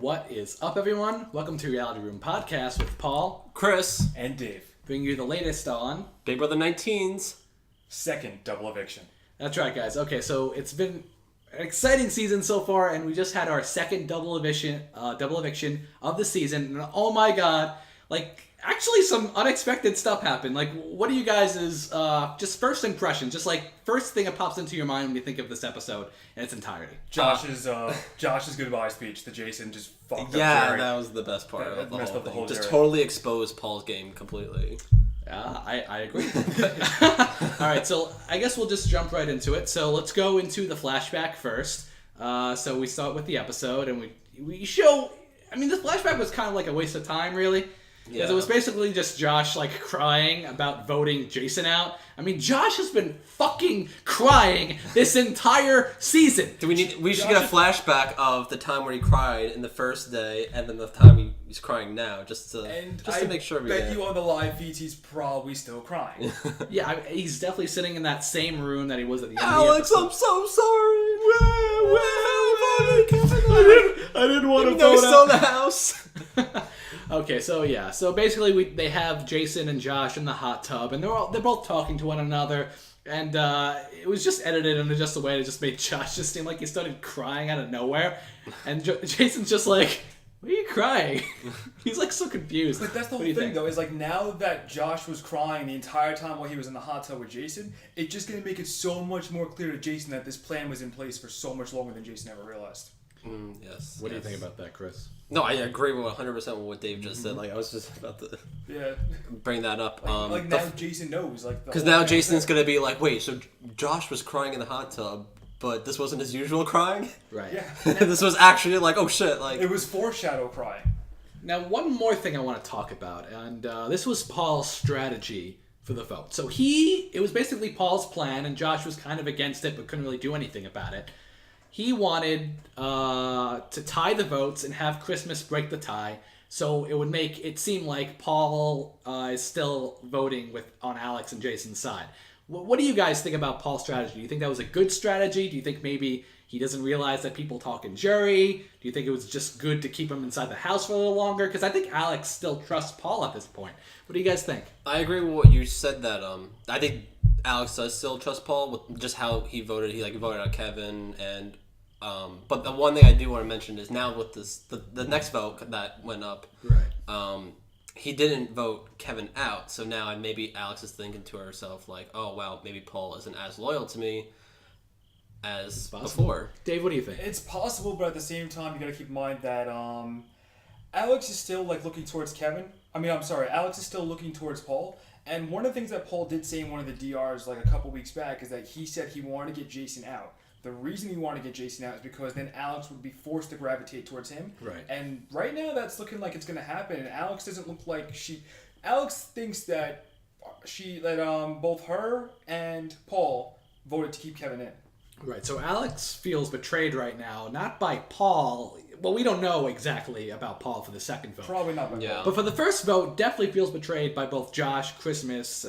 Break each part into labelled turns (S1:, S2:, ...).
S1: What is up, everyone? Welcome to Reality Room Podcast with Paul,
S2: Chris,
S3: and Dave.
S1: bringing you the latest on
S2: BB19's
S3: Second double eviction.
S1: That's right, guys. Okay, so it's been an exciting season so far, and we just had our second double eviction of the season. And oh my god, actually some unexpected stuff happened. What are you guys' just first impressions? Just first thing that pops into your mind when you think of this episode in its entirety.
S3: Josh's goodbye speech to Jason just fucked up Jerry.
S2: That was the best part of the
S3: messed
S2: whole
S3: up the
S2: thing.
S3: whole
S2: Just
S3: Jerry.
S2: totally exposed Paul's game completely.
S1: I agree. Alright, so I guess we'll just jump right into it. So let's go into the flashback first. So we start with the episode, and we show... I mean, the flashback was kind of like a waste of time, really. Because it was basically just Josh, crying about voting Jason out. I mean, Josh has been fucking crying this entire season.
S2: We should get a flashback of the time where he cried in the first day, and then the time he's crying now, just to make sure we
S3: bet you on the live feeds he's probably still crying.
S1: Yeah, he's definitely sitting in that same room that he was at the end
S2: Alex,
S1: of the
S2: I'm so sorry.
S1: I didn't want to
S2: Even though
S1: vote
S2: he's still in
S1: out.
S2: the house.
S1: Okay, so basically they have Jason and Josh in the hot tub, and they're both talking to one another, and it was just edited in just a way to just make Josh just seem like he started crying out of nowhere, and Jason's just like, "Why are you crying?" He's so confused.
S3: But that's the whole thing, though, is now that Josh was crying the entire time while he was in the hot tub with Jason, it's just going to make it so much more clear to Jason that this plan was in place for so much longer than Jason ever realized.
S2: Yes.
S1: What do you think about that, Chris?
S2: No, I agree with 100% with what Dave just said. I was just about to bring that up.
S3: Now Jason knows.
S2: Because now Jason's going to be like, wait, so Josh was crying in the hot tub, but this wasn't his usual crying?
S1: Right.
S3: Yeah.
S2: This was actually oh shit.
S3: It was foreshadow crying.
S1: Now, one more thing I want to talk about, and this was Paul's strategy for the vote. So it was basically Paul's plan, and Josh was kind of against it, but couldn't really do anything about it. He wanted to tie the votes and have Christmas break the tie, so it would make it seem like Paul is still voting on Alex and Jason's side. What do you guys think about Paul's strategy? Do you think that was a good strategy? Do you think maybe he doesn't realize that people talk in jury? Do you think it was just good to keep him inside the house for a little longer? Because I think Alex still trusts Paul at this point. What do you guys think?
S2: I agree with what you said that I think Alex does still trust Paul with just how he voted. He voted out Kevin, and but the one thing I do want to mention is now with this the next vote that went up,
S1: right?
S2: He didn't vote Kevin out, so now maybe Alex is thinking to herself oh wow, maybe Paul isn't as loyal to me as before.
S1: Dave, what do you think?
S3: It's possible, but at the same time, you got to keep in mind that Alex is still looking towards Kevin. Alex is still looking towards Paul. And one of the things that Paul did say in one of the DRs a couple weeks back is that he said he wanted to get Jason out. The reason he wanted to get Jason out is because then Alex would be forced to gravitate towards him.
S1: Right.
S3: And right now that's looking like it's going to happen. And Alex doesn't look like Alex thinks that both her and Paul voted to keep Kevin in.
S1: Right, so Alex feels betrayed right now, not by Paul. Well, we don't know exactly about Paul for the second vote.
S3: Probably not by Paul.
S1: But for the first vote, definitely feels betrayed by both Josh, Christmas,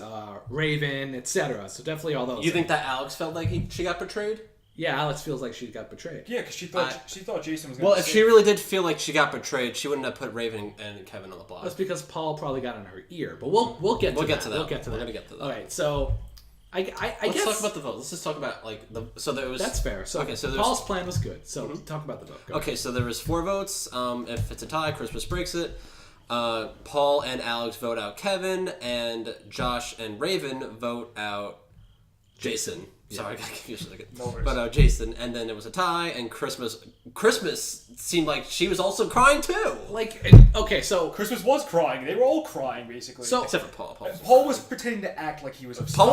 S1: Raven, etc. So definitely all those.
S2: You think that Alex felt like she got betrayed?
S1: Yeah, Alex feels like she got betrayed.
S3: Yeah, because she thought Jason was going to
S2: Well, if she really did feel like she got betrayed, she wouldn't have put Raven and Kevin on the block.
S1: That's because Paul probably got in her ear. But we'll get to that. We'll get to that.
S2: We're going to get to that.
S1: All right, so I guess...
S2: Let's talk about the vote. Let's just talk about, so there was...
S1: That's fair. So, Paul's plan was good. So talk about the vote. Go
S2: ahead. So there was 4 votes. If it's a tie, Christmas breaks it. Paul and Alex vote out Kevin, and Josh and Raven vote out Jason. Sorry, I got confused. But Jason, and then there was a tie, and Christmas seemed like she was also crying too.
S1: Okay, so
S3: Christmas was crying. They were all crying basically.
S1: So
S2: except for Paul.
S3: Paul was pretending to act like he was upset.
S2: Paul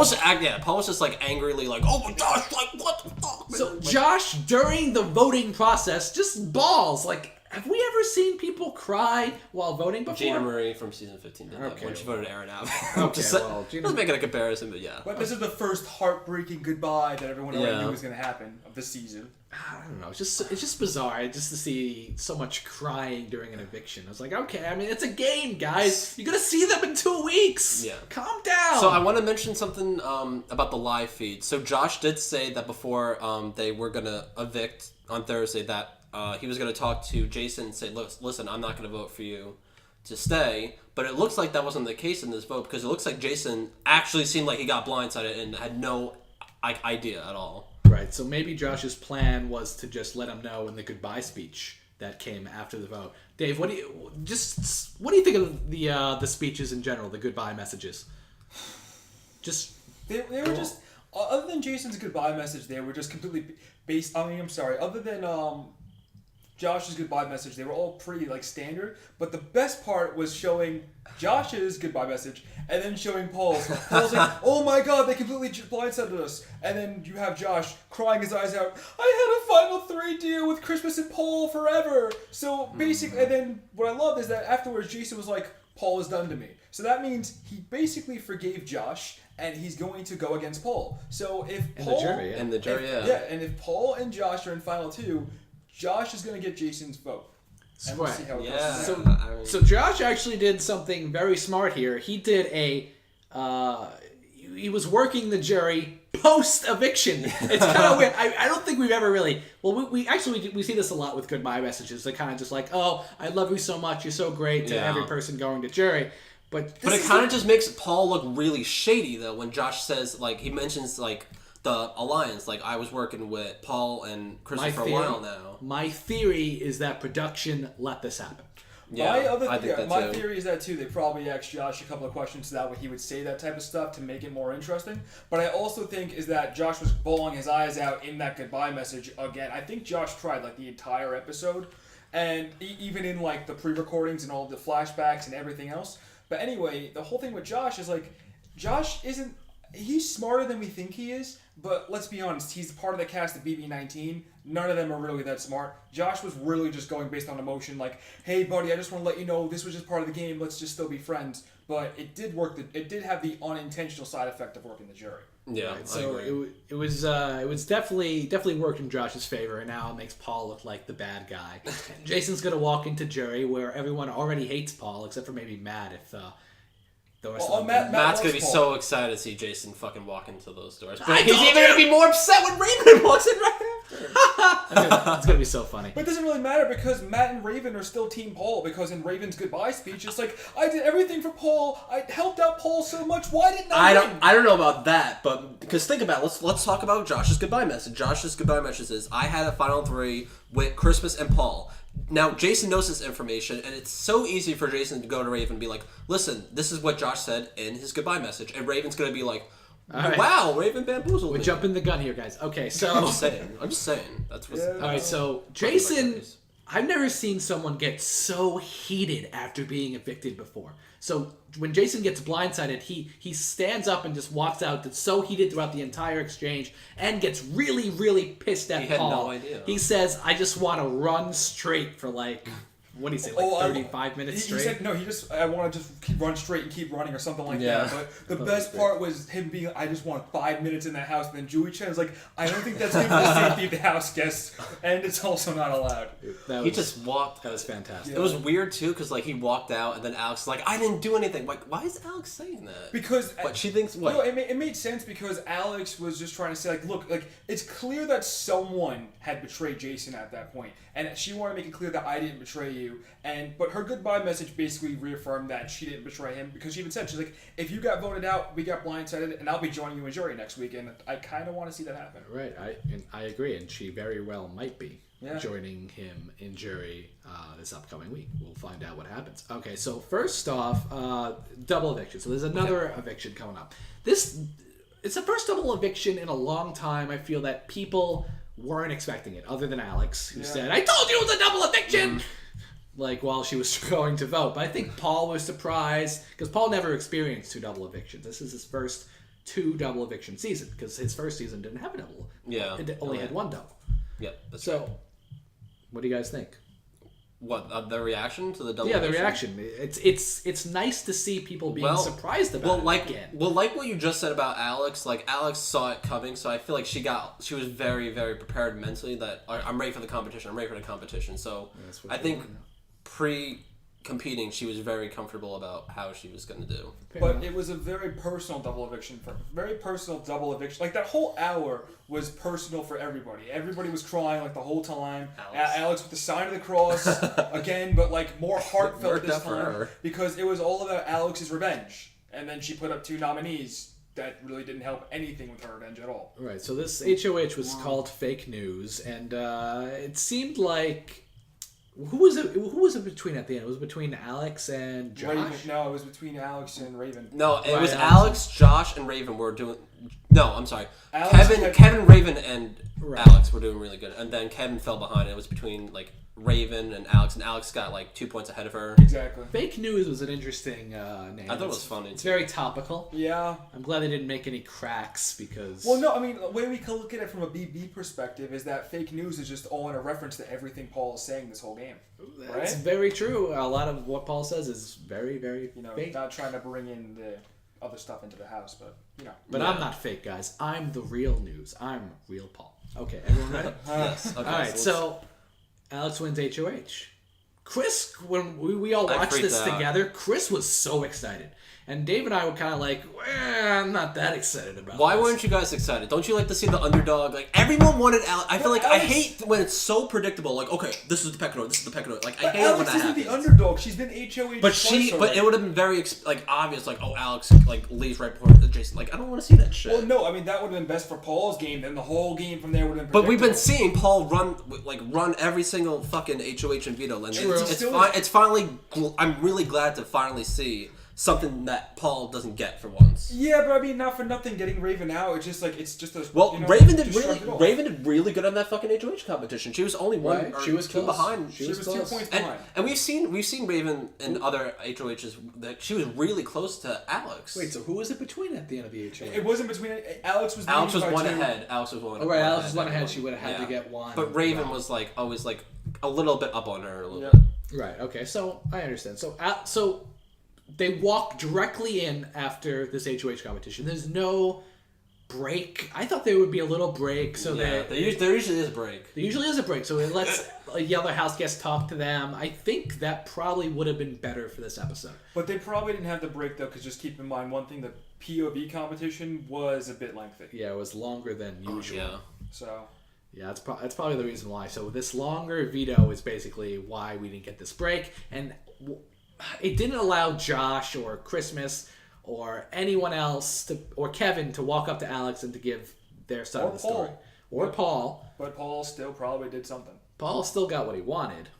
S2: was just angrily oh my gosh, what the fuck?
S1: So Josh, during the voting process, just balls. Have we ever seen people cry while voting before?
S2: Gina Marie from season 15 did that when she voted Aaron out.
S1: Gina...
S2: Let's make it a comparison, but yeah.
S3: But this is the first heartbreaking goodbye that everyone already knew was going to happen of the season.
S1: I don't know. It's just bizarre just to see so much crying during an eviction. I was like, okay, it's a game, guys. You're going to see them in 2 weeks.
S2: Yeah.
S1: Calm down.
S2: So I want to mention something about the live feed. So Josh did say that before they were going to evict on Thursday that he was going to talk to Jason and say, listen, I'm not going to vote for you to stay. But it looks like that wasn't the case in this vote because it looks like Jason actually seemed like he got blindsided and had no idea at all.
S1: Right, so maybe Josh's plan was to just let him know in the goodbye speech that came after the vote. Dave, what do you think of the speeches in general, the goodbye messages?
S3: They were just, other than Jason's goodbye message, they were just completely based. Other than Josh's goodbye message, they were all pretty like standard. But the best part was showing Josh's goodbye message and then showing Paul's. Paul's like, "Oh my God, they completely blindsided us." And then you have Josh crying his eyes out. "I had a final 3 deal with Christmas and Paul forever." So basically, and then what I love is that afterwards, Jason was like, "Paul is done to me." So that means he basically forgave Josh. And he's going to go against Paul. So if Paul...
S2: In the jury,
S3: yeah. And if Paul and Josh are in final 2, Josh is going to get Jason's vote. And we'll see how it goes.
S1: So Josh actually did something very smart here. He did he was working the jury post-eviction. It's kind of weird. I don't think we've ever really... Well, we see this a lot with goodbye messages. They're kind of just like, "Oh, I love you so much. You're so great," to every person going to jury. But
S2: it kind of just makes Paul look really shady, though, when Josh says, like, he mentions, like, the alliance. Like, I was working with Paul and Christopher for a while now.
S1: My theory is that production let this happen.
S2: Yeah,
S3: my theory is that, too. They probably asked Josh a couple of questions so that way he would say that type of stuff to make it more interesting. But I also think is that Josh was bawling his eyes out in that goodbye message again. I think Josh tried, like, the entire episode. And even in, like, the pre-recordings and all the flashbacks and everything else. But anyway, the whole thing with Josh is like, Josh isn't... He's smarter than we think he is, but let's be honest, he's part of the cast of BB19. None of them are really that smart. Josh was really just going based on emotion, like, "Hey, buddy, I just want to let you know this was just part of the game. Let's just still be friends." But it did work. It did have the unintentional side effect of working the jury.
S2: Yeah,
S1: right, so it was definitely worked in Josh's favor, and now it makes Paul look like the bad guy. And Jason's gonna walk into jury where everyone already hates Paul, except for maybe Matt. If the rest of them.
S2: Matt's gonna be so excited to see Jason fucking walk into those doors. But he's even gonna be more upset when Raven walks in right after.
S1: It's gonna be so funny.
S3: But it doesn't really matter because Matt and Raven are still Team Paul. Because in Raven's goodbye speech, it's like, "I did everything for Paul. I helped out Paul so much. Why didn't I win?"
S2: I don't know about that, but because think about it, let's talk about Josh's goodbye message. Josh's goodbye message is, "I had a final 3 with Christmas and Paul." Now, Jason knows this information, and it's so easy for Jason to go to Raven and be like, "Listen, this is what Josh said in his goodbye message." And Raven's going to be like, "Wow, Raven bamboozled me."
S1: We're jumping the gun here, guys. Okay, so...
S2: I'm just saying. That's what's...
S1: All right, so Jason... I've never seen someone get so heated after being evicted before. So when Jason gets blindsided, he stands up and just walks out. That's so heated throughout the entire exchange and gets really, really pissed at Paul.
S2: He had no idea.
S1: He says, "I just want to run straight for like..." What do you say, like 35 minutes straight?
S3: He said, no, I want to just run straight and keep running or something like that. But the best part was him being, "I just want 5 minutes in that house." And then Julie Chen's like, "I don't think that's good for the safety of the house guests. And it's also not allowed."
S2: He just walked.
S1: That was fantastic.
S2: It was weird, too, because like he walked out and then Alex was like, "I didn't do anything." Like, why is Alex saying that?
S3: Because...
S2: What, she thinks... What?
S3: No, it made sense because Alex was just trying to say, like, look, like, it's clear that someone had betrayed Jason at that point. And she wanted to make it clear that I didn't betray you. But her goodbye message basically reaffirmed that she didn't betray him because she even said, she's like, "If you got voted out, we got blindsided, and I'll be joining you in jury next week." And I kind of want to see that happen.
S1: Right, I agree, and she very well might be joining him in jury this upcoming week. We'll find out what happens. Okay, so first off, double eviction. So there's another eviction coming up. It's the first double eviction in a long time. I feel that people weren't expecting it, other than Alex, who said, "I told you it was a double eviction!" Like, while she was going to vote. But I think Paul was surprised, because Paul never experienced 2 double evictions. This is his first 2 double eviction season, because his first season didn't have a double.
S2: Yeah.
S1: It only had 1 double.
S2: Yeah.
S1: So, what do you guys think?
S2: What, the reaction to the double
S1: the
S2: eviction?
S1: reaction. It's nice to see people being surprised about it again.
S2: Well, like what you just said about Alex, like Alex saw it coming, so I feel like she was very, very prepared mentally that I'm ready for the competition. So I think competing, she was very comfortable about how she was going to do.
S3: But it was a very personal double eviction for her. Very personal double eviction. Like, that whole hour was personal for everybody. Everybody was crying, like, the whole time. Alex with the sign of the cross, again, but, like, more heartfelt this time. Because it was all about Alex's revenge. And then she put up 2 nominees that really didn't help anything with her revenge at all.
S1: Right, so this HOH was called Fake News, and it seemed like... Who was it between at the end? It was between Alex and Josh?
S3: Raven. No, it was between Alex and Raven.
S2: No, it was Alex, Josh, and Raven were doing... No, I'm sorry.
S3: Alex,
S2: Kevin, Raven, and Alex were doing really good. And then Kevin fell behind. It was between, like, Raven and Alex got, like, 2 points ahead of her.
S3: Exactly.
S1: Fake News was an interesting name.
S2: I thought it was funny.
S1: It's very topical.
S3: Yeah.
S1: I'm glad they didn't make any cracks because...
S3: Well, no, I mean, the way we can look at it from a BB perspective is that Fake News is just all in a reference to everything Paul is saying this whole game.
S1: That's
S3: right?
S1: very true. A lot of what Paul says is very, very fake.
S3: Not trying to bring in the other stuff into the house, but,
S1: But I'm not fake, guys. I'm the real news. I'm real Paul. Okay, everyone ready?
S2: Yes. Okay,
S1: all right, so Alex wins HOH. Chris, when we all watched this together, Chris was so excited. And Dave and I were kind of like, I'm not that excited about
S2: Why
S1: this.
S2: weren't you guys excited? Don't you like to see the underdog? Like, everyone wanted Alex. I feel like I hate when it's so predictable. Like, okay, this is the Pecador, this is the Pecador. Like, I hate it when that happens.
S3: Alex isn't the underdog. She's been HOH
S2: But it would have been very, obvious. Like, oh, Alex, like, leaves right before Jason. Like, I don't want to see that shit.
S3: Well, no, I mean, that would have been best for Paul's game. Then the whole game from there would have been
S2: But we've been seeing Paul run every single fucking HOH and veto. And it's finally, I'm really glad to finally see something that Paul doesn't get for once.
S3: Yeah, but I mean, not for nothing getting Raven out. It's just like, it's just a...
S2: Raven did really good on that fucking HOH competition. She was only one.
S1: She was
S2: two behind.
S3: She was 2 points behind.
S2: And we've seen Raven in other HOHs that she was really close to Alex.
S1: Wait, so who was it between at the end of the HOH?
S3: It wasn't between... Alex was
S2: one ahead. Alex was one.
S1: Oh, right, Alex was one ahead. She would have had to get one.
S2: But Raven was like always like a little bit up on her a little
S3: bit.
S1: Right. Okay. So I understand. So they walk directly in after this HOH competition. There's no break. I thought there would be a little break so that
S2: there usually is a break.
S1: There usually is a break, so it lets the other house guests talk to them. I think that probably would have been better for this episode.
S3: But they probably didn't have the break though, because just keep in mind one thing: the POV competition was a bit lengthy.
S1: Yeah, it was longer than usual.
S3: Yeah. So.
S1: Yeah, that's probably the reason why. So this longer veto is basically why we didn't get this break, and it didn't allow Josh or Christmas or anyone else or Kevin to walk up to Alex and to give their side of the story. Or Paul.
S3: But Paul still probably did something.
S1: Paul still got what he wanted,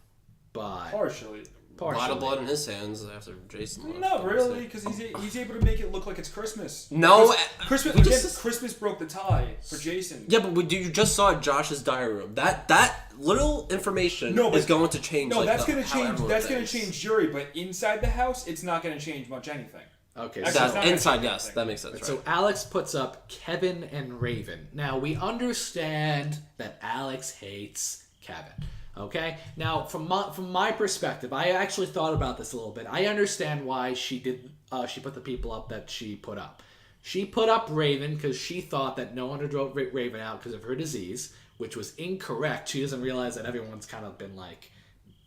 S1: but
S3: partially.
S2: A lot of blood in his hands after Jason.
S3: Not really, because he's able to make it look like it's Christmas.
S2: No,
S3: Christmas broke the tie for Jason.
S2: Yeah, but you just saw Josh's diary room. That little information is going to change.
S3: No, that's going to change. That's going to change jury, but inside the house, it's not going to change much anything.
S1: Okay,
S2: inside, yes, that makes sense. Right.
S1: So Alex puts up Kevin and Raven. Now we understand that Alex hates Kevin. Okay. Now, from my perspective, I actually thought about this a little bit. I understand why she did. She put the people up that she put up. She put up Raven because she thought that no one would vote Raven out because of her disease, which was incorrect. She doesn't realize that everyone's kind of been like.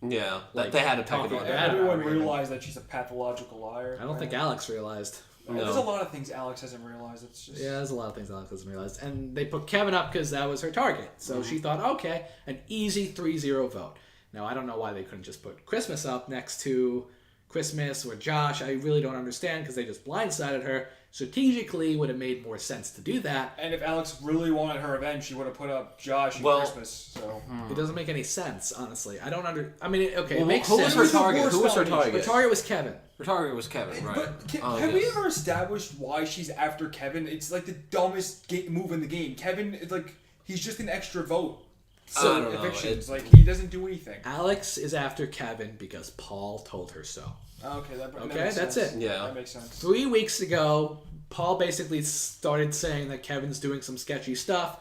S2: Yeah, like they had a talk about
S3: that. Everyone realized that she's a pathological liar.
S1: I don't think Alex realized.
S3: No. There's a lot of things Alex hasn't realized. It's just...
S1: Yeah, there's a lot of things Alex hasn't realized. And they put Kevin up because that was her target. So she thought, okay, an easy 3-0 vote. Now, I don't know why they couldn't just put Christmas up next to Christmas or Josh. I really don't understand because they just blindsided her. Strategically, would have made more sense to do that.
S3: And if Alex really wanted her revenge, she would have put up Josh and Christmas. So
S1: it doesn't make any sense, honestly. I don't it
S2: well,
S1: makes
S2: who
S1: sense.
S2: Was her target? Who was her target?
S1: Her target was Kevin.
S2: Her target was Kevin, right?
S3: But have we ever established why she's after Kevin? It's like the dumbest move in the game. Kevin is like, he's just an extra vote. So evictions, like he doesn't do anything.
S1: Alex is after Kevin because Paul told her so.
S3: Okay, that
S1: that's it.
S3: Yeah, that makes sense.
S1: 3 weeks ago, Paul basically started saying that Kevin's doing some sketchy stuff.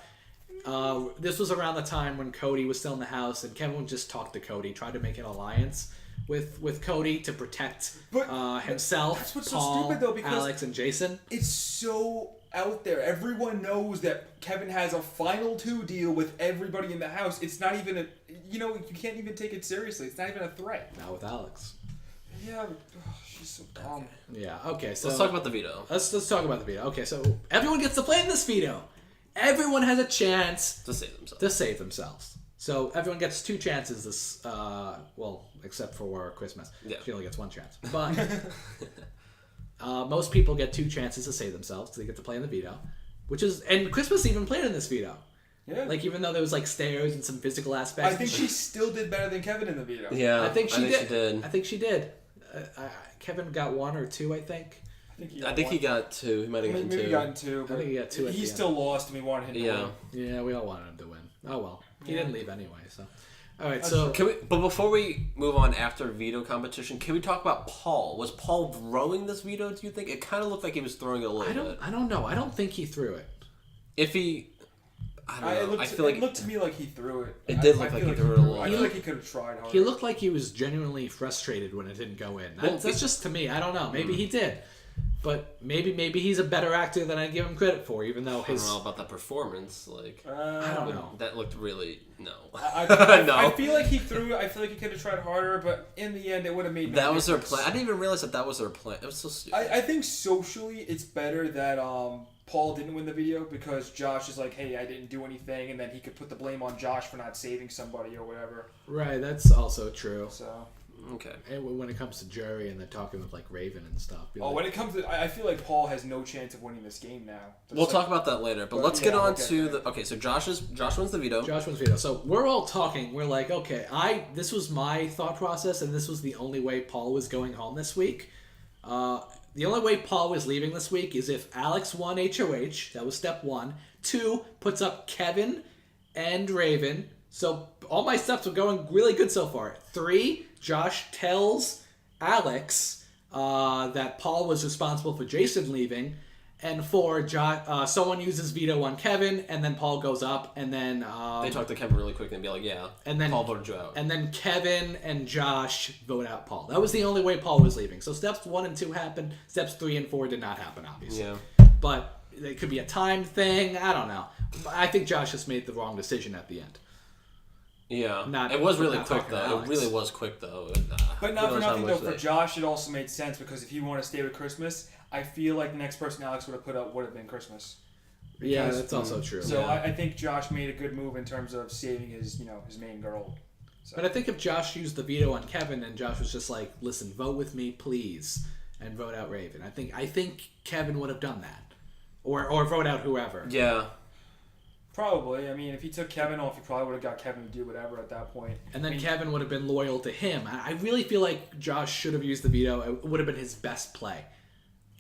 S1: This was around the time when Cody was still in the house, and Kevin would just talk to Cody, tried to make an alliance with Cody to protect himself,
S3: that's what's
S1: Paul,
S3: so stupid, though, because
S1: Alex, and Jason.
S3: It's so out there. Everyone knows that Kevin has a final 2 deal with everybody in the house. It's not even you can't even take it seriously. It's not even a threat.
S1: Not with Alex.
S3: Yeah, but, she's so dumb.
S1: Yeah. Okay. So
S2: Let's talk about the veto.
S1: Let's talk about the veto. Okay. So everyone gets to play in this veto. Everyone has a chance
S2: To save themselves.
S1: to save themselves. So everyone gets 2 chances this. Well, except for Christmas.
S2: Yeah.
S1: She only gets 1 chance. But most people get 2 chances to save themselves. So they get to play in the veto, and Christmas even played in this veto.
S3: Yeah.
S1: Like, even though there was like stairs and some physical aspects.
S3: I think she still did better than Kevin in the veto.
S2: Yeah,
S1: I think she did.
S2: She did.
S1: I think she did. Kevin got 1 or 2, I think.
S3: I think
S2: he got 2. He might have gotten 2.
S3: Maybe gotten 2.
S1: I think he got 2 at
S3: He
S1: the
S3: still lost, and we wanted him to win.
S1: Yeah, we all wanted him to win. Oh well, he didn't leave anyway. So, all right.
S3: That's
S1: So
S3: true.
S2: But before we move on after veto competition, can we talk about Paul? Was Paul throwing this veto? Do you think it kind of looked like he was throwing it a little bit?
S1: I don't know. I don't think he threw it.
S2: If he, I don't know.
S3: It looked to me like he threw it.
S2: It did look like he threw it a little
S3: I feel
S2: bit.
S3: like he could have tried harder.
S1: He looked like he was genuinely frustrated when it didn't go in. That's just to me. I don't know. Maybe he did, but maybe he's a better actor than I give him credit for. Even though
S2: I don't know about that performance. Like,
S1: I don't know.
S2: that looked really no.
S3: I feel like he threw it. I feel like he could have tried harder, but in the end, it would have made no
S2: That was their
S3: difference.
S2: plan. I didn't even realize that was their plan. It was so stupid.
S3: I think socially, it's better that Paul didn't win the video because Josh is like, hey, I didn't do anything, and then he could put the blame on Josh for not saving somebody or whatever.
S1: Right. That's also true.
S3: So.
S2: Okay.
S1: And when it comes to jury and they're talking with like Raven and stuff.
S3: When it comes to, I feel like Paul has no chance of winning this game now.
S2: We'll talk about that later, but let's get
S3: yeah,
S2: on
S3: okay.
S2: to the. Okay, so Josh wins the veto.
S1: Josh wins veto. So we're all talking. We're like, okay, this was my thought process, and this was the only way Paul was going home this week. The only way Paul was leaving this week is if Alex won HOH. That was step 1. 2, puts up Kevin and Raven. So all my steps are going really good so far. 3, Josh tells Alex that Paul was responsible for Jason leaving. And 4, someone uses veto on Kevin, and then Paul goes up, and then
S2: They talk to Kevin really quick and be like, "Yeah,"
S1: and then
S2: Paul voted you out.
S1: And then Kevin and Josh vote out Paul. That was the only way Paul was leaving. So steps 1 and 2 happened. Steps 3 and 4 did not happen, obviously.
S2: Yeah.
S1: But it could be a time thing. I don't know. I think Josh just made the wrong decision at the end.
S2: Yeah. It was really
S1: not
S2: quick
S1: talking to
S2: though. It
S1: Alex.
S2: really was quick though.
S3: But not
S2: who
S3: for
S2: knows how
S3: nothing though,
S2: much
S3: for
S2: they-
S3: Josh, it also made sense because if he wanted to stay with Christmas, I feel like the next person Alex would have put up would have been Christmas.
S1: Yeah,
S3: Because-
S1: that's also true.
S3: So
S2: Yeah.
S3: I think Josh made a good move in terms of saving his main girl. So.
S1: But I think if Josh used the veto on Kevin and Josh was just like, listen, vote with me, please, and vote out Raven, I think Kevin would have done that. Or vote out whoever.
S2: Yeah.
S3: Probably. I mean, if he took Kevin off, he probably would have got Kevin to do whatever at that point.
S1: And then
S3: I mean,
S1: Kevin would have been loyal to him. I really feel like Josh should have used the veto. It would have been his best play.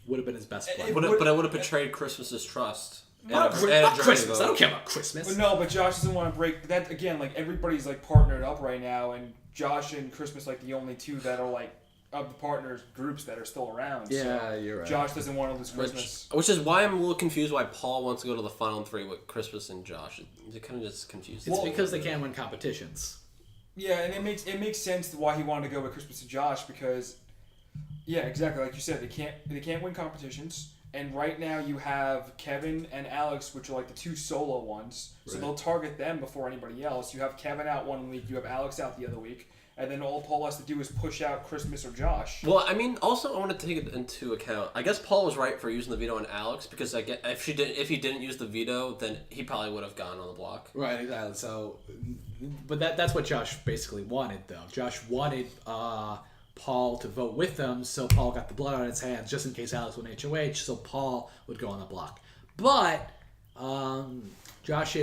S1: Would have been his best play.
S3: It-
S2: But I would have betrayed Christmas's trust.
S1: Not
S2: And a jury
S1: Christmas.
S2: vote.
S1: I don't care about Christmas.
S3: But no, but Josh doesn't want to break that again. Like everybody's like partnered up right now, and Josh and Christmas like the only 2 that are like of the partners groups that are still around.
S1: Yeah,
S3: so
S1: you're right.
S3: Josh doesn't want to lose Christmas.
S2: Which is why I'm a little confused why Paul wants to go to the final 3 with Christmas and Josh. It kind of just confused.
S1: It's
S2: me.
S1: because they can't win competitions.
S3: Yeah, and it makes sense why he wanted to go with Christmas and Josh because, yeah, exactly like you said, they can't win competitions, and right now you have Kevin and Alex, which are like the 2 solo ones, so
S1: Right.
S3: they'll target them before anybody else. You have Kevin out one week, you have Alex out the other week, and then all Paul has to do is push out Christmas or Josh.
S2: Well, I mean, also I want to take it into account. I guess Paul was right for using the veto on Alex because I get if he didn't use the veto, then he probably would have gone on the block.
S1: Right, exactly. So, but that's what Josh basically wanted, though. Josh wanted Paul to vote with them, so Paul got the blood on his hands just in case Alex won HOH, so Paul would go on the block. But Josh,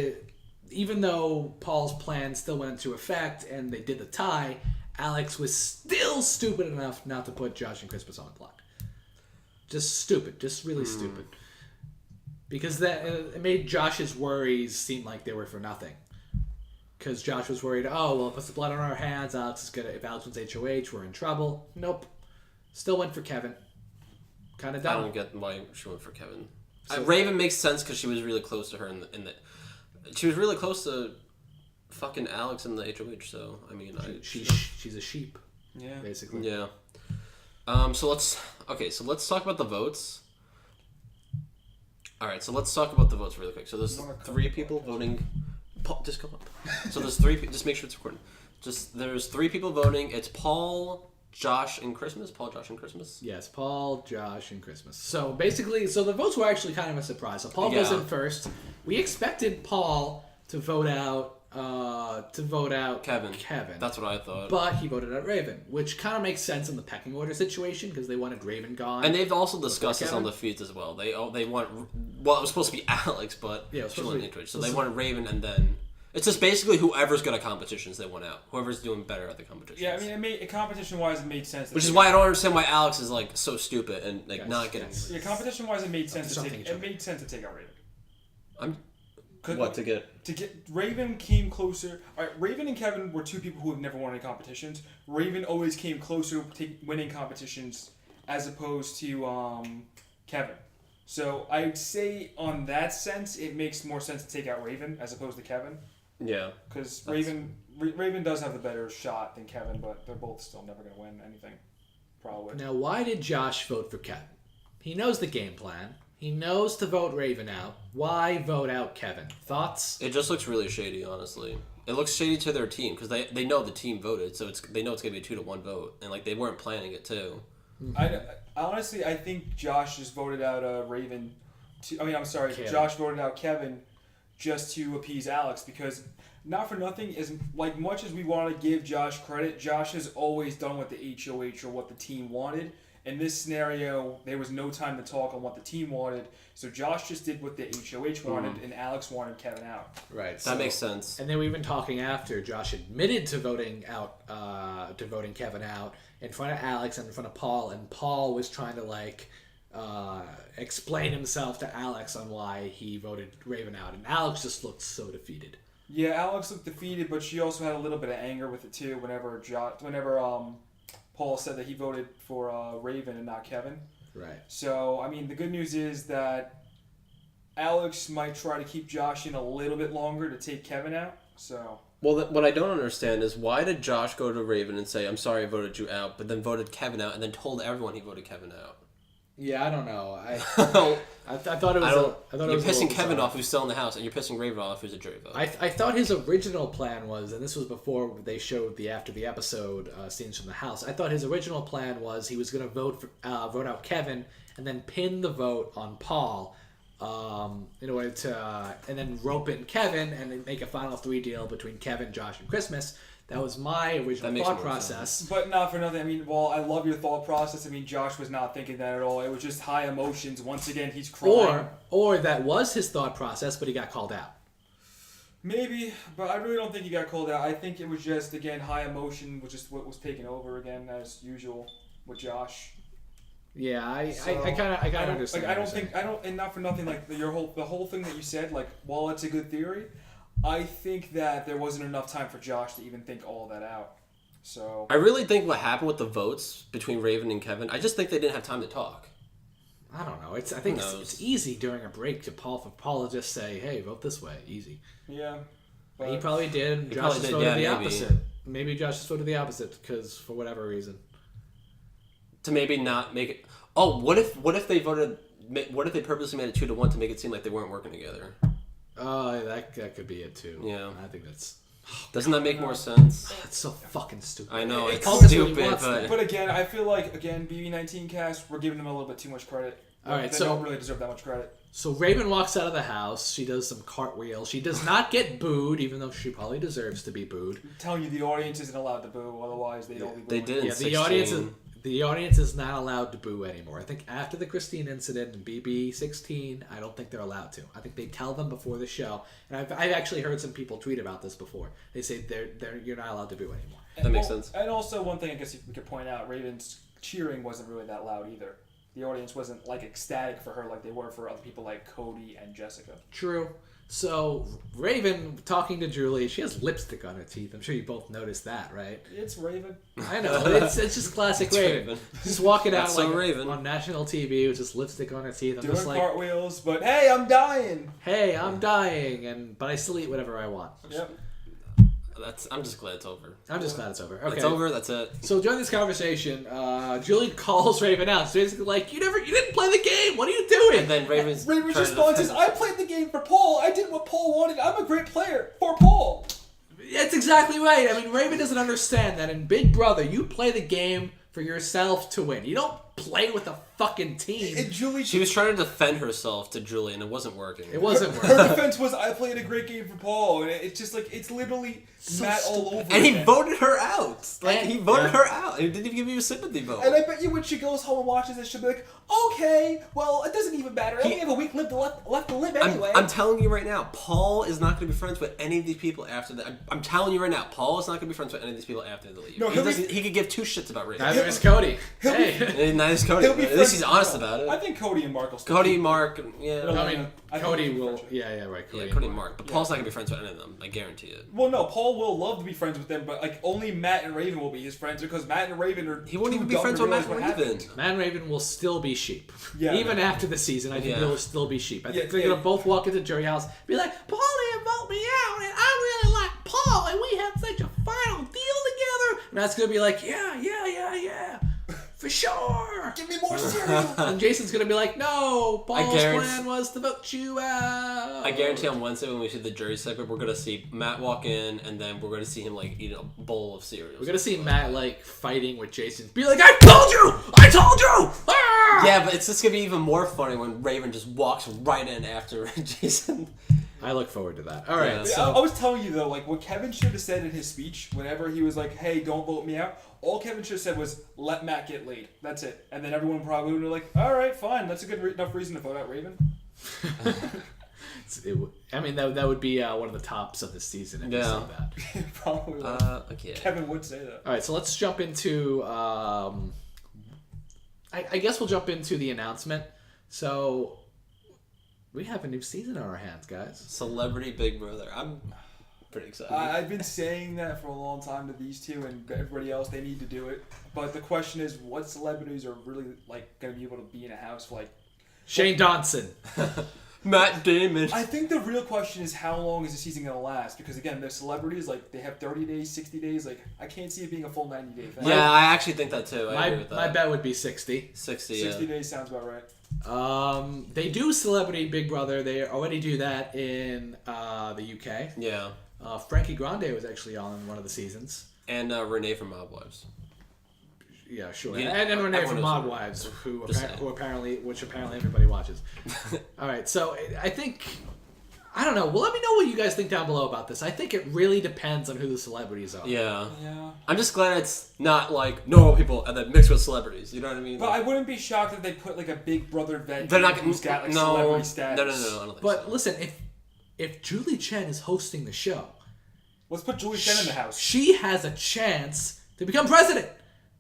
S1: even though Paul's plan still went into effect and they did the tie, Alex was still stupid enough not to put Josh and Christmas on the block. Just stupid, just really stupid. Because that it made Josh's worries seem like they were for nothing. Because Josh was worried, oh, well, it puts the blood on our hands. If Alex wins HOH, we're in trouble. Nope. Still went for Kevin. Kind of
S2: I
S1: dumb.
S2: don't get why she went for Kevin.
S1: So-
S2: Raven makes sense because she was really close to her she was really close to fucking Alex in the HOH. So I mean,
S1: She's a sheep,
S3: Yeah.
S1: basically.
S2: yeah. So let's talk about the votes. All right, so let's talk about the votes really quick. So there's 3 people voting. Paul, just come up. So there's 3. Just make sure it's recording. There's 3 people voting. It's Paul, Josh and Christmas? Paul, Josh, and Christmas?
S1: Yes, Paul, Josh, and Christmas. So basically, the votes were actually kind of a surprise. So Paul goes in first. We expected Paul to vote out
S2: Kevin.
S1: Kevin.
S2: That's what I thought.
S1: But he voted out Raven, which kind of makes sense in the pecking order situation because they wanted Raven gone.
S2: And they've also discussed this on the feeds as well. They want, well, it was supposed to be Alex, but she wasn't into it. So they wanted Raven, and then it's just basically whoever's good at competitions they want out. Whoever's doing better at the competitions.
S3: Yeah, I mean, competition-wise, it made sense.
S2: Which is why I don't understand why Alex is like so stupid and like not getting.
S3: Yeah, competition-wise, it made sense to take. It made sense to take out Raven.
S2: To get
S3: Raven came closer. All right, Raven and Kevin were two people who have never won any competitions. Raven always came closer to winning competitions as opposed to Kevin. So I'd say on that sense, it makes more sense to take out Raven as opposed to Kevin.
S2: Yeah.
S3: Because Raven does have the better shot than Kevin, but they're both still never going to win anything. Probably.
S1: Now, why did Josh vote for Kevin? He knows the game plan. He knows to vote Raven out. Why vote out Kevin? Thoughts?
S2: It just looks really shady, honestly. It looks shady to their team because they know the team voted, so they know it's gonna be a 2-1 vote, and like they weren't planning it too.
S3: Honestly, I think Josh just voted out Raven.
S1: Kevin.
S3: Josh voted out Kevin just to appease Alex because, not for nothing, as like much as we want to give Josh credit, Josh has always done what the HOH or what the team wanted. In this scenario, there was no time to talk on what the team wanted, so Josh just did what the HOH wanted, and Alex wanted Kevin out.
S1: Right.
S2: That makes sense.
S1: And then we were even talking after Josh admitted to voting Kevin out in front of Alex and in front of Paul, and Paul was trying to explain himself to Alex on why he voted Raven out, and Alex just looked so defeated.
S3: Yeah, Alex looked defeated, but she also had a little bit of anger with it too. Whenever Paul said that he voted for Raven and not Kevin.
S1: Right.
S3: So I mean, the good news is that Alex might try to keep Josh in a little bit longer to take Kevin out. So.
S2: Well, what I don't understand is why did Josh go to Raven and say, "I'm sorry, I voted you out," but then voted Kevin out, and then told everyone he voted Kevin out?
S1: Yeah, I don't know. I thought it was.
S2: You're pissing Kevin off, who's still in the house, and you're pissing Raven off, who's a jury vote.
S1: I thought his original plan was, and this was before they showed the after the episode scenes from the house. I thought his original plan was he was going to vote out Kevin and then pin the vote on Paul, in order to and then rope in Kevin and then make a final 3 deal between Kevin, Josh, and Christmas. That was my original thought process.
S3: Sense. But not for nothing. I mean, while I love your thought process, I mean, Josh was not thinking that at all. It was just high emotions. Once again, he's crying.
S1: Or that was his thought process, but he got called out.
S3: Maybe, but I really don't think he got called out. I think it was just, again, high emotion, which is what was taking over again, as usual, with Josh.
S1: Yeah, I kind of understand.
S3: And not for nothing, like the whole thing that you said, like, while it's a good theory, I think that there wasn't enough time for Josh to even think all that out. So
S2: I really think what happened with the votes between Raven and Kevin, I just think they didn't have time to talk.
S1: I don't know. I think it's easy during a break for Paul to just say, "Hey, vote this way." Easy.
S3: Yeah.
S1: But he probably did. And Josh just voted the opposite. Maybe Josh just voted the opposite because for whatever reason.
S2: To maybe not make it. Oh, what if they voted? What if they purposely made it 2-1 to make it seem like they weren't working together?
S1: That could be it too.
S2: Yeah,
S1: I think that's.
S2: Doesn't that make more sense?
S1: That's so fucking stupid.
S2: I know it's
S1: stupid,
S3: but again, I feel like BB19 cast, we're giving them a little bit too much credit.
S1: All right,
S3: they don't really deserve that much credit.
S1: So Raven walks out of the house. She does some cartwheels. She does not get booed, even though she probably deserves to be booed.
S3: I'm telling you, the audience isn't allowed to boo. Otherwise, they'd all be booing.
S2: They did.
S1: Yeah, the audience is not allowed to boo anymore. I think after the Christine incident in BB16, I don't think they're allowed to. I think they tell them before the show. And I've actually heard some people tweet about this before. They say you're not allowed to boo anymore.
S2: That makes sense.
S3: And also, one thing I guess we could point out, Raven's cheering wasn't really that loud either. The audience wasn't like ecstatic for her like they were for other people like Cody and Jessica.
S1: True. So Raven talking to Julie, she has lipstick on her teeth. I'm sure you both noticed that, right?
S3: It's Raven.
S1: I know. It's just classic Raven. Just walking out
S2: so Raven.
S1: On national TV with just lipstick on her teeth. I'm
S3: doing
S1: just like,
S3: cartwheels, but hey, I'm dying.
S1: Hey, I'm dying, but I still eat whatever I want.
S3: Yep.
S2: I'm just glad it's over.
S1: I'm just glad it's over. Okay.
S2: It's over. That's it.
S1: So during this conversation, Julie calls Raven out. It's basically like, you didn't play the game. What are you doing?
S2: And then Raven's
S3: response is, I played the game for Paul. I did what Paul wanted. I'm a great player for Paul.
S1: That's exactly right. I mean, Raven doesn't understand that in Big Brother, you play the game for yourself to win. You don't play with a fucking team.
S3: And Julie,
S2: She was trying to defend herself to Julie, and it wasn't working.
S1: It wasn't
S3: her
S1: working.
S3: defense was, I played a great game for Paul, and it's just like it's literally Matt all over.
S2: And he
S3: again.
S2: voted her out. Like,
S1: And-
S2: he voted
S1: yeah.
S2: her out. He didn't even give you a sympathy vote.
S3: And I bet you when she goes home and watches this, she'll be like, okay, well, it doesn't even matter. I only have a week left to live anyway.
S2: I'm telling you right now, Paul is not going to be friends with any of these people after that. I'm telling you right now, Paul is not going to be friends with any of these people after they leave.
S3: No,
S2: He could give two shits about Raven.
S1: Neither is Cody.
S3: He'll be-
S1: Hey.
S2: And neither is Cody.
S3: He'll be
S2: At least
S3: friends
S2: he's
S3: with
S2: honest
S3: Paul.
S2: about it.
S3: I think Cody and Mark will still
S2: Cody,
S3: keep-
S2: Mark, yeah.
S3: No,
S1: I mean,
S3: I think
S1: Cody
S3: they'll be
S1: will.
S3: friends.
S1: Yeah, right. Cody,
S2: Yeah, Cody and Mark. But Paul's not going to be friends with any of them. I guarantee it.
S3: Well, no, Paul will love to be friends with them, but like only Matt and Raven will be his friends because Matt and Raven are.
S2: He won't
S3: too
S2: even be
S3: dumb
S2: friends
S3: to
S2: with
S3: realize
S2: Matt
S3: what
S2: and Raven.
S3: happened.
S1: Man Raven will still be sheep.
S3: Yeah.
S1: Even after the season, I think
S2: Yeah.
S1: they'll still be sheep. I think
S3: Yeah,
S1: they're
S3: yeah.
S1: gonna both walk into Jury House, be like, "Paul didn't vote me out, and I really like Paul, and we had such a final deal together." And Matt's gonna be like, "Yeah, for sure."
S3: Give me more cereal.
S1: And Jason's gonna be like, "No, Paul's
S2: guarantee-
S1: plan was to vote you out."
S2: I guarantee on Wednesday when we see the jury segment, we're gonna see Matt walk in, and then we're gonna see him like eat a bowl of cereal.
S1: We're gonna see Matt like fighting with Jason, be like, "I told you!" Ah!
S2: Yeah, but it's just gonna be even more funny when Raven just walks right in after Jason.
S1: I look forward to that. All right,
S2: Yeah.
S3: I
S1: so
S3: was telling you though, like what Kevin should have said in his speech, whenever he was like, "Hey, don't vote me out," all Kevin should have said was, "Let Matt get laid." That's it, and then everyone probably would be like, "All right, fine, that's a good enough reason to vote out Raven."
S1: I mean that would be one of the tops of the season if you
S2: Yeah.
S1: said that.
S3: Probably would.
S2: Okay.
S3: Kevin would say that.
S1: All right, so let's jump into. I guess we'll jump into the announcement. So we have a new season on our hands, guys.
S2: Celebrity Big Brother. I'm pretty excited.
S3: I've been saying that for a long time to these two and everybody else. They need to do it, but the question is, what celebrities are really like going to be able to be in a house for like?
S1: Shane Dawson.
S2: Matt Damon.
S3: I think the real question is how long is the season going to last? Because again, they're celebrities. Like they have 30 days, 60 days. Like I can't see it being a full 90-day thing.
S2: Yeah, I actually think that too. I agree with that.
S1: My bet would be 60.
S2: 60.
S3: 60 days sounds about right.
S1: They do Celebrity Big Brother. They already do that in the UK.
S2: Yeah.
S1: Frankie Grande was actually on one of the seasons.
S2: And Renee from Mob Wives.
S1: Yeah, sure.
S2: Yeah,
S1: and Renee
S2: everyone
S1: from
S2: knows
S1: Mod
S2: her.
S1: Wives,
S2: Just saying.
S1: which apparently everybody watches. All right, so I think, I don't know. Well, let me know what you guys think down below about this. I think it really depends on who the celebrities are.
S2: Yeah.
S3: Yeah.
S2: I'm just glad it's not like normal people and then mixed with celebrities. You know what I mean?
S3: But I
S2: Like,
S3: wouldn't be shocked if they put like a Big Brother vet
S2: they're not
S3: who's got like
S2: no,
S3: celebrity status.
S2: No, I don't think
S1: But
S2: so.
S1: listen, if Julie Chen is hosting the show,
S3: Let's put Julie Chen in the house.
S1: she has a chance to become president.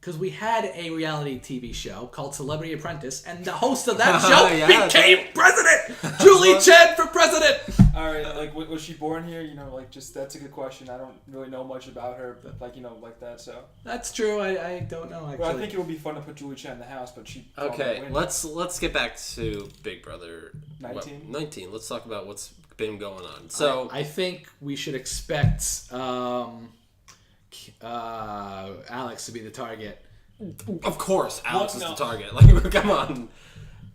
S1: Because we had a reality TV show called Celebrity Apprentice, and the host of that show
S2: Yeah,
S1: became president! Julie Chen for president!
S3: All right, like was she born here? You know, like just that's a good question. I don't really know much about her, but like like that. So,
S1: That's true. I don't know, actually.
S3: but I think it would be fun to put Julie Chen in the house. But she
S2: Okay,
S3: win.
S2: let's get back to Big Brother
S3: 19?
S2: 19. Let's talk about what's been going on. So
S1: I think we should expect Alex to be the target.
S2: of course Alex
S3: Well,
S2: is
S3: no.
S2: the target. Like, come on.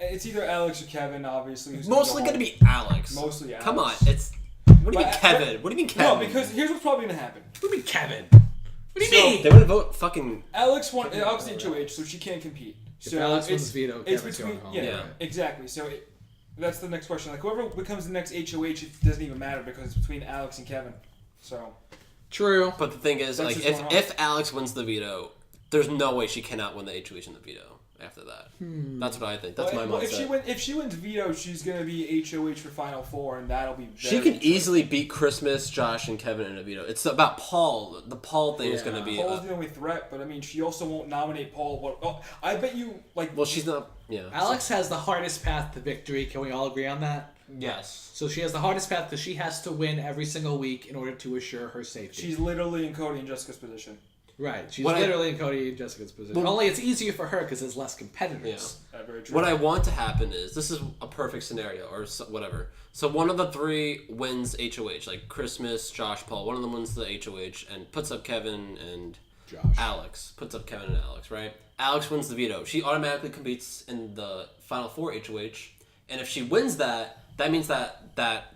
S3: It's either Alex or Kevin, obviously. Who's
S2: Mostly
S3: gonna
S2: gonna
S3: go
S2: be Alex.
S3: Mostly Alex.
S2: Come on, it's. What do you mean
S3: But-
S2: Kevin? What do you mean Kevin?
S3: home. No, because here's what's probably gonna happen.
S1: What do you mean, Kevin? What do you mean?
S2: they wouldn't vote fucking.
S3: Alex won. Alex is HOH, so she can't compete.
S1: If
S3: So
S1: Alex
S3: it's,
S1: wins veto,
S3: it's
S1: Kevin's
S3: between
S1: going home.
S3: yeah,
S2: Yeah.
S3: exactly. So that's the next question. Like whoever becomes the next HOH, it doesn't even matter because it's between Alex and Kevin. So
S1: True.
S2: But the thing is,
S3: That's
S2: like,
S3: just going on.
S2: if Alex wins the veto, there's no way she cannot win the HOH in the veto after that. That's what I think. That's my
S3: well,
S2: mindset.
S3: if she wins veto, she's gonna be HOH for Final Four, and that'll be.
S2: She
S3: very
S2: can easily beat Christmas, Josh, and Kevin in a veto. It's about Paul. The Paul thing is
S1: Yeah.
S2: going to be.
S3: Paul's the only threat, but I mean, she also won't nominate Paul. I bet you like.
S2: Well, she's not. Yeah.
S1: Alex has the hardest path to victory. Can we all agree on that?
S2: Yes.
S1: So she has the hardest path because she has to win every single week in order to assure her safety.
S3: She's literally in Cody and Jessica's position.
S1: right. She's
S2: What I-
S1: literally in Cody and Jessica's position.
S2: Well-
S1: Only it's easier for her because there's less competitors.
S3: Very true.
S2: What I want to happen is this is a perfect scenario or whatever. So one of the three wins HOH, like Christmas, Josh, Paul. One of them wins the HOH and puts up Kevin and
S1: Josh.
S2: Alex. Puts up Kevin and Alex, right? Alex wins the veto. She automatically competes in the Final Four HOH, and if she wins that, that means that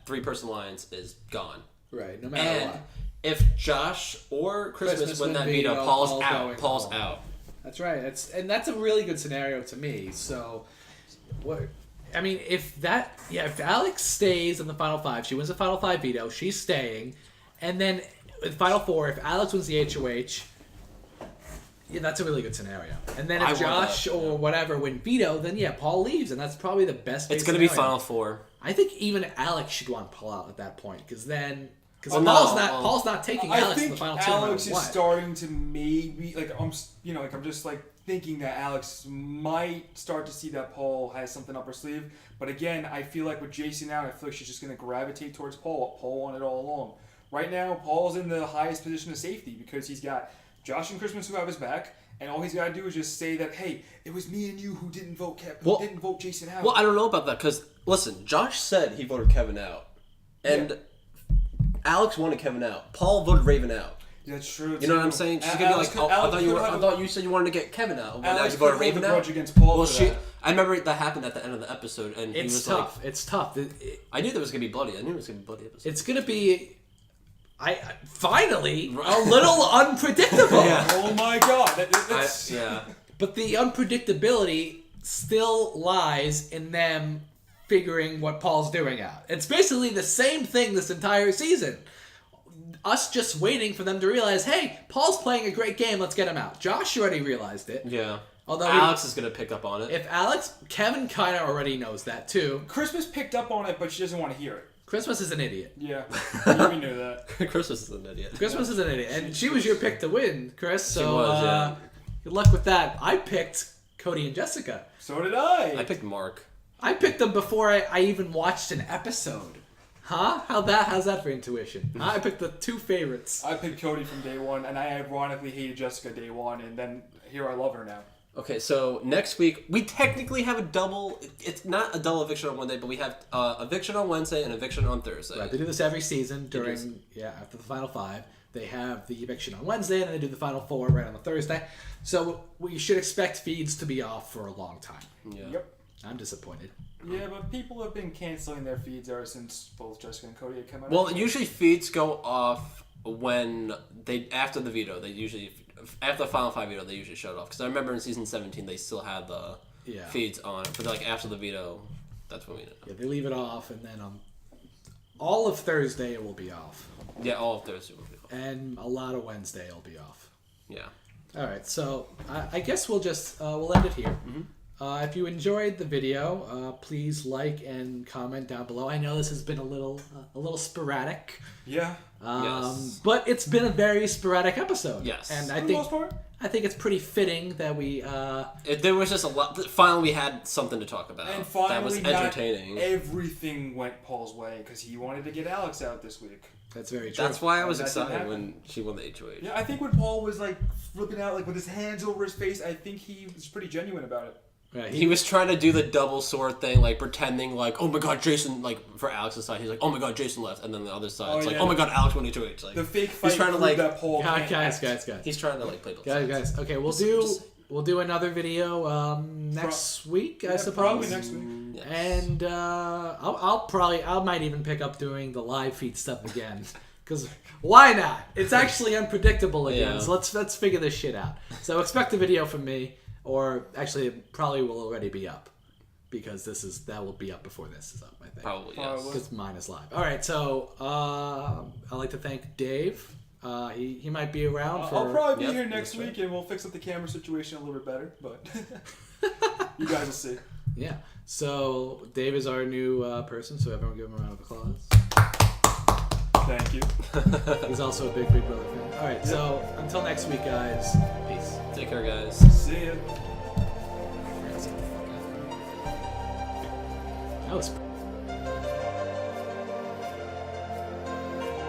S2: 3-person alliance is gone.
S1: Right. No matter
S2: And
S1: what.
S2: if Josh or Christmas win that veto, Paul's out.
S1: going
S2: Paul's
S1: home.
S2: out.
S1: That's right. That's a really good scenario to me. So, what? I mean, if Alex stays in the final 5, she wins the final 5 veto. She's staying, and then in final 4, if Alex wins the HOH, yeah, that's a really good scenario. And then if Josh or whatever win veto, then Paul leaves, and that's probably the best.
S2: It's going to be final 4.
S1: I think even Alex should want Paul out at that point, because Paul's not taking Alex in the final 2.
S3: I think Alex is starting to maybe I'm just thinking that Alex might start to see that Paul has something up her sleeve. But again, I feel like with Jason out, I feel like she's just going to gravitate towards Paul. Paul won it all along. Right now, Paul's in the highest position of safety because he's got Josh and Christmas who have his back, and all he's got to do is just say that, hey, it was me and you who didn't vote didn't vote Jason out.
S2: Well, I don't know about that because listen, Josh said he voted Kevin out, and Alex wanted Kevin out. Paul voted Raven out.
S3: That's true.
S2: You know what I'm saying? She's gonna be like, I thought you said you wanted to get Kevin out. Well, now you voted Raven out.
S3: Against Paul
S2: I remember that happened at the end of the episode, and he was
S1: tough.
S2: like,
S1: "It's tough."
S2: I knew that was gonna be bloody. I knew it was gonna be a bloody episode.
S1: It's gonna be. Finally a little unpredictable.
S3: Yeah. Oh my god!
S1: But the unpredictability still lies in them figuring what Paul's doing out. It's basically the same thing this entire season. Us just waiting for them to realize, hey, Paul's playing a great game. Let's get him out. Josh already realized it.
S2: Yeah.
S1: Although
S2: Alex is gonna pick up on it.
S1: Kevin kind of already knows that too.
S3: Christmas picked up on it, but she doesn't want to hear it.
S1: Christmas is an idiot.
S3: Yeah, we knew that.
S2: Christmas is an idiot.
S1: Christmas is an idiot, and she was your pick to win, Chris. So
S2: she was,
S1: good luck with that. I picked Cody and Jessica.
S3: So did I.
S2: I picked Mark.
S1: I picked them before I even watched an episode. Huh? How's that for intuition? I picked the 2 favorites.
S3: I picked Cody from day 1, and I ironically hated Jessica day 1, and then here I love her now.
S2: Okay, so next week we technically have a double. It's not a double eviction on one day, but we have eviction on Wednesday and eviction on Thursday.
S1: Right, they do this every season after the final 5. They have the eviction on Wednesday, and then they do the final 4 right on the Thursday. So we should expect feeds to be off for a long time.
S2: Yeah.
S3: Yep.
S1: I'm disappointed.
S3: Yeah, but people have been canceling their feeds ever since both Jessica and Cody have come out.
S2: Well, usually feeds go off when after the veto. After the final 5 veto, they usually shut it off. Because I remember in season 17, they still had the feeds on. But after the veto, that's when we did it.
S1: Yeah, they leave it off, and then all of Thursday it will be off.
S2: Yeah, all of Thursday will be off.
S1: And a lot of Wednesday will be off.
S2: Yeah.
S1: All right, so I guess we'll just we'll end it here.
S2: Mm-hmm.
S1: If you enjoyed the video, please like and comment down below. I know this has been a little sporadic.
S3: Yeah.
S2: Yes.
S1: But it's been a very sporadic episode.
S2: Yes.
S1: And
S3: For the most part.
S1: I think it's pretty fitting that we.
S2: There was just a lot. Finally, we had something to talk about.
S3: And finally,
S2: that was entertaining.
S3: Not everything went Paul's way because he wanted to get Alex out this week.
S1: That's very true.
S2: That's why I was excited when she won the HOH.
S3: Yeah, I think when Paul was flipping out with his hands over his face, I think he was pretty genuine about it.
S1: Yeah,
S2: he was trying to do the double sword thing, pretending oh my god, Jason, for Alex's side, he's like, oh my god, Jason left, and then the other side, oh my god, Alex won HOH.
S3: The fake fight.
S2: He's trying to
S3: that Paul
S1: guys.
S2: He's trying to play both
S1: sides. Guys. Okay, we'll do another video next week, I suppose.
S3: Probably next week.
S2: Yes.
S1: And I might even pick up doing the live feed stuff again. Because why not? It's actually unpredictable again. Yeah. So let's figure this shit out. So expect a video from me. Or actually, it probably will already be up because that will be up before this is up. I think
S2: probably yes.
S1: Because mine is live. All right, so I'd like to thank Dave. He might be around.
S3: I'll probably be here next week, and we'll fix up the camera situation a little bit better. But you guys will see.
S1: Yeah. So Dave is our new person. So everyone give him a round of applause.
S3: Thank you.
S1: He's also a big Brother fan. All right. So until next week, guys. Peace.
S2: Take care, guys.
S3: See ya.
S1: That was